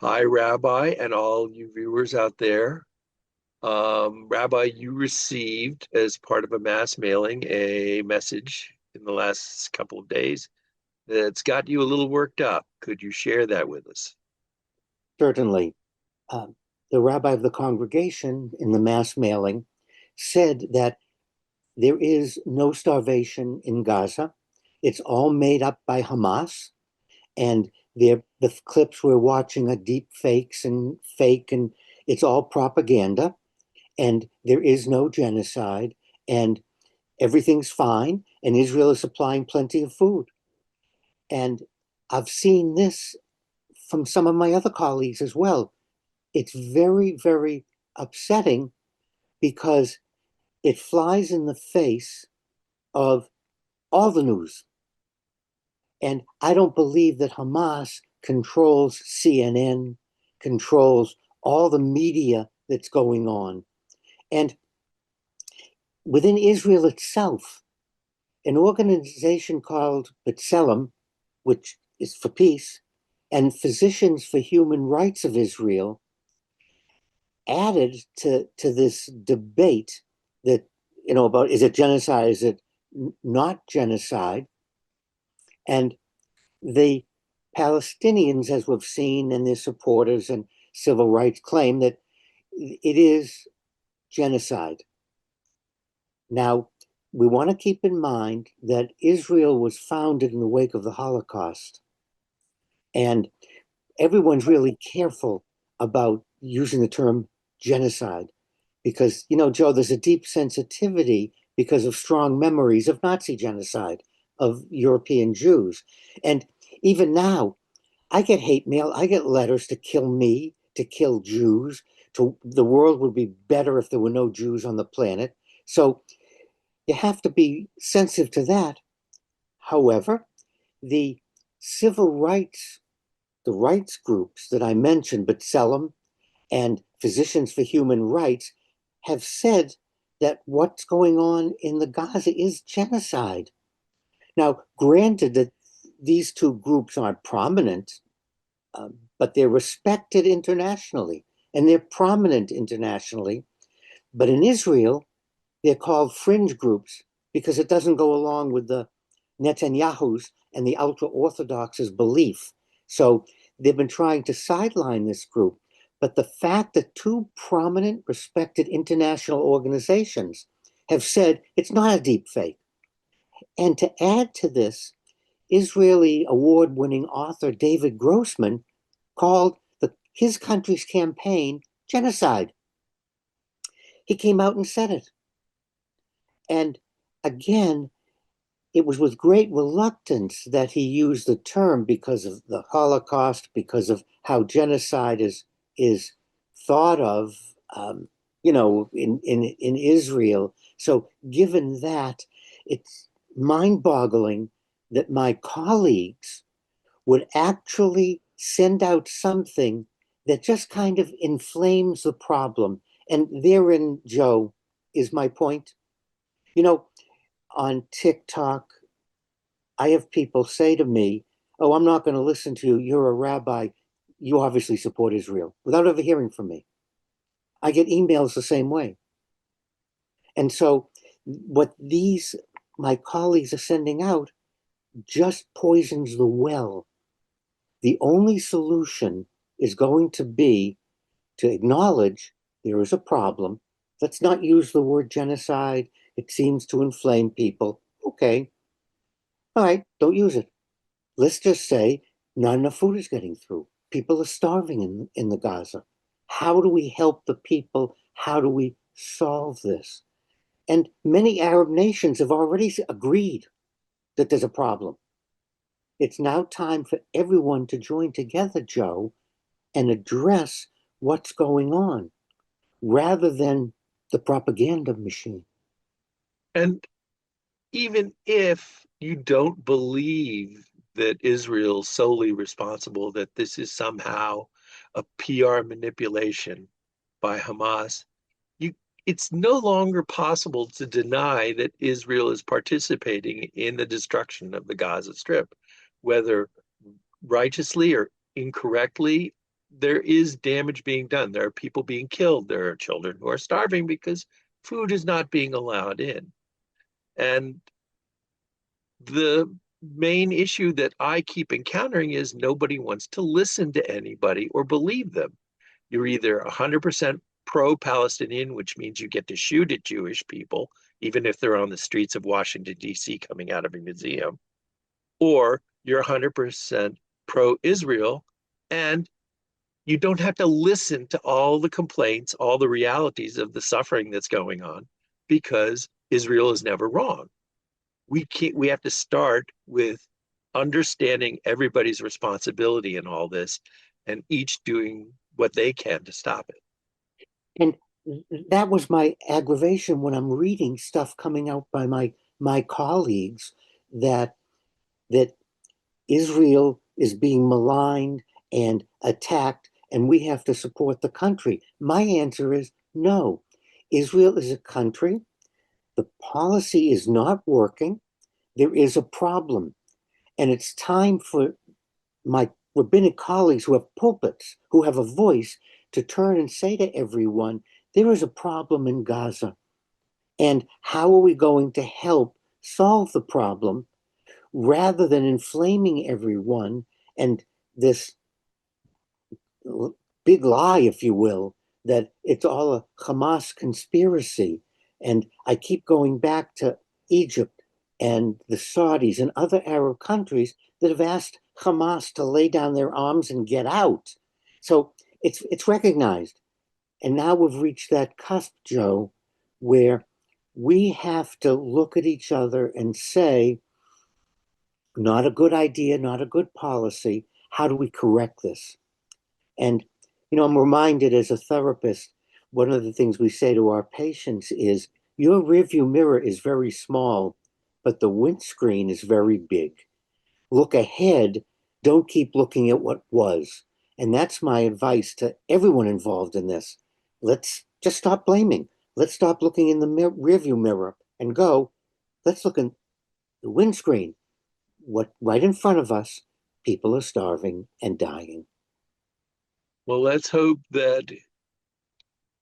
Hi, Rabbi, and all you viewers out there. Rabbi, you received, as part of a mass mailing, a message in the last couple of days that's got you a little worked up. Could you share that with us? Certainly. Uh, the rabbi of the congregation in the mass mailing said that there is no starvation in Gaza. It's all made up by Hamas, and the clips we're watching are deep fakes and fake, and it's all propaganda, and there is no genocide, and everything's fine, and Israel is supplying plenty of food. And I've seen this from some of my other colleagues as well. It's very, very upsetting because it flies in the face of all the news. And I don't believe that Hamas controls CNN, controls all the media that's going on. And within Israel itself, an organization called B'Tselem, which is for peace, and Physicians for Human Rights of Israel added to this debate that, about is it genocide, is it not genocide? And the Palestinians, as we've seen, and their supporters and civil rights claim that it is genocide. Now, we want to keep in mind that Israel was founded in the wake of the Holocaust, and everyone's really careful about using the term genocide because, Joe, there's a deep sensitivity because of strong memories of Nazi genocide of European Jews. And even now, I get hate mail, I get letters to kill me, to kill Jews, to the world would be better if there were no Jews on the planet. So you have to be sensitive to that. However, the civil rights, the rights groups that I mentioned, B'Tselem and Physicians for Human Rights, have said that what's going on in the Gaza is genocide. Now, granted that these two groups aren't prominent, but they're respected internationally and they're prominent internationally. But in Israel, they're called fringe groups because it doesn't go along with the Netanyahu's and the ultra Orthodox's belief. So they've been trying to sideline this group. But the fact that two prominent, respected international organizations have said it's not a deep fake. And to add to this, Israeli award winning author David Grossman called his country's campaign genocide. He came out and said it. And again, it was with great reluctance that he used the term because of the Holocaust, because of how genocide is thought of, in Israel. So, given that, it's mind-boggling that my colleagues would actually send out something that just kind of inflames the problem. And therein, Joe, is my point. You know, on TikTok, I have people say to me, "Oh, I'm not going to listen to you. You're a rabbi. You obviously support Israel," without ever hearing from me. I get emails the same way. And so, what these my colleagues are sending out just poisons the well. The only solution is going to be to acknowledge there is a problem. Let's not use the word genocide. It seems to inflame people. Okay, all right, don't use it. Let's just say not enough food is getting through. People are starving in the Gaza. How do we help the people? How do we solve this? And many Arab nations have already agreed that there's a problem. It's now time for everyone to join together, Joe, and address what's going on rather than the propaganda machine. And even if you don't believe that Israel's solely responsible, that this is somehow a PR manipulation by Hamas, you it's no longer possible to deny that Israel is participating in the destruction of the Gaza Strip, whether righteously or incorrectly. there is damage being done. There are people being killed. There are children who are starving because food is not being allowed in. And the main issue that I keep encountering is nobody wants to listen to anybody or believe them. You're either 100% pro Palestinian, which means you get to shoot at Jewish people, even if they're on the streets of Washington, D.C., coming out of a museum, or you're 100% pro Israel, and you don't have to listen to all the complaints, all the realities of the suffering that's going on, because Israel is never wrong. We have to start with understanding everybody's responsibility in all this and each doing what they can to stop it. And that was my aggravation when I'm reading stuff coming out by my colleagues that that Israel is being maligned and attacked, and we have to support the country. My answer is no. Israel is a country. The policy is not working. There is a problem. And it's time for my rabbinic colleagues who have pulpits, who have a voice, to turn and say to everyone, there is a problem in Gaza. And how are we going to help solve the problem rather than inflaming everyone and this big lie, if you will, that it's all a Hamas conspiracy. And I keep going back to Egypt and the Saudis and other Arab countries that have asked Hamas to lay down their arms and get out. So it's recognized. And now we've reached that cusp, Joe, where we have to look at each other and say, not a good idea, not a good policy. How do we correct this? And, I'm reminded as a therapist, one of the things we say to our patients is your rearview mirror is very small, but the windscreen is very big. Look ahead, don't keep looking at what was. And that's my advice to everyone involved in this. Let's just stop blaming. Let's stop looking in the rearview mirror and go, let's look in the windscreen. What right in front of us, people are starving and dying. Well, let's hope that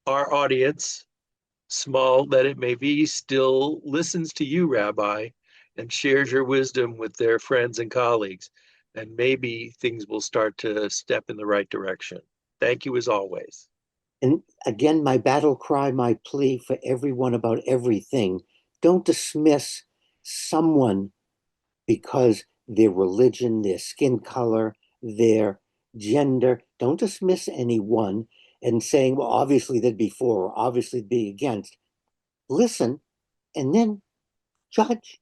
our audience, small that it may be, still listens to you, Rabbi, and shares your wisdom with their friends and colleagues. And maybe things will start to step in the right direction. Thank you as always. And again, my battle cry, my plea for everyone about everything, don't dismiss someone because their religion, their skin color, their gender. Don't dismiss anyone and saying, well, obviously they'd be for or obviously they'd be against. Listen and then judge.